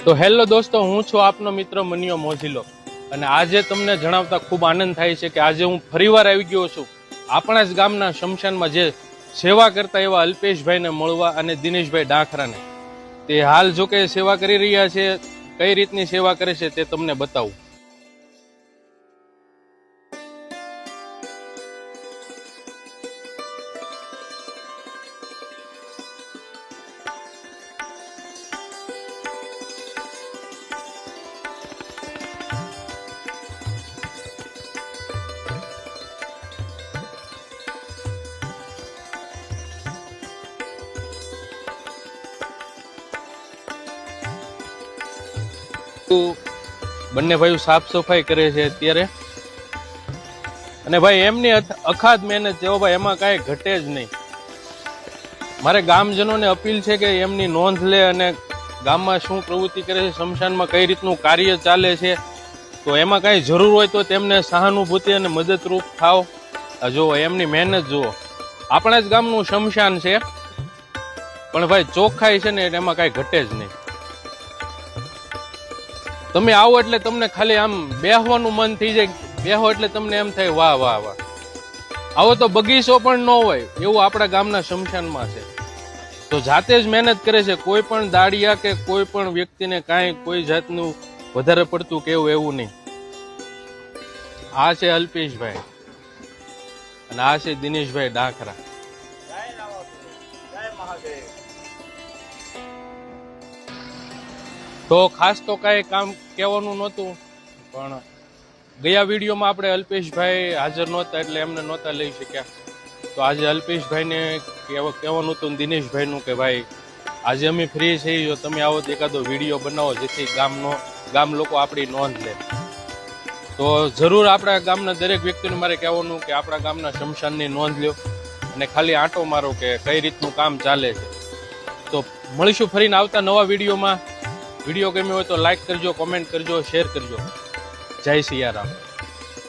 તો હેલો દોસ્તો, હું છું આપનો મિત્ર મનિયો મોજીલો અને આજે તમને જણાવતા ખૂબ આનંદ થાય છે કે આજે હું ફરીવાર આવી ગયો છું આપણા જ ગામના શમશાનમાં જે સેવા કરતા એવા અલ્પેશભાઈને મળવા અને દિનેશભાઈ ડાખરાને. તે હાલ જો કે સેવા કરી રહ્યા છે, કઈ રીતની સેવા કરે છે તે તમને બતાવું. બંને ભાઈઓ સાફ સફાઈ કરે છે અત્યારે અને ભાઈ એમની અખાદ મહેનત છે ભાઈ, એમાં કાંઈ ઘટે જ નહીં. મારે ગામજનોને અપીલ છે કે એમની નોંધ લે અને ગામમાં શું પ્રવૃત્તિ કરે છે, શમશાનમાં કઈ રીતનું કાર્ય ચાલે છે, તો એમાં કાંઈ જરૂર હોય તો તેમને સહાનુભૂતિ અને મદદરૂપ થાવ. જુઓ એમની મહેનત જુઓ. આપણા જ ગામનું શમશાન છે પણ ભાઈ ચોખ્ખાઈ છે ને એમાં કાંઈ ઘટે જ નહીં. તમે આવો એટલે તમને ખાલી આમ બેહવાનું મન થઈ જાય, બેહો એટલે તમને એમ થાય વાહ વાહ વાહ. આવો તો બગીચો પણ ન હોય એવું આપણા ગામના શમશાનમાં છે. તો જાતે જ મહેનત કરે છે, કોઈ પણ દાડિયા કે કોઈ પણ વ્યક્તિને કાંઈ કોઈ જાતનું વધારે પડતું કેવું એવું નહીં. આ છે અલ્પેશભાઈ અને આ છે દિનેશભાઈ ડાખરા. તો ખાસ તો કાંઈ કામ કહેવાનું નહોતું, પણ ગયા વિડીયોમાં આપણે અલ્પેશભાઈ હાજર નહોતા એટલે એમને નહોતા લઈ શક્યા. તો આજે અલ્પેશભાઈને કહેવાનું હતું દિનેશભાઈનું કે ભાઈ આજે અમે ફ્રી છીએ, જો તમે આવો તો એકાદો વિડીયો બનાવો જેથી ગામ લોકો આપણી નોંધ લે. તો જરૂર આપણા ગામના દરેક વ્યક્તિને મારે કહેવાનું કે આપણા ગામના શમશાનની નોંધ લ્યો અને ખાલી આંટો મારો કે કઈ રીતનું કામ ચાલે છે. તો મળીશું ફરીને આવતા નવા વિડીયોમાં. વિડીયો ગમ્યો હોય તો લાઈક કરજો, કોમેન્ટ કરજો, શેર કરજો. જય સિયારામ.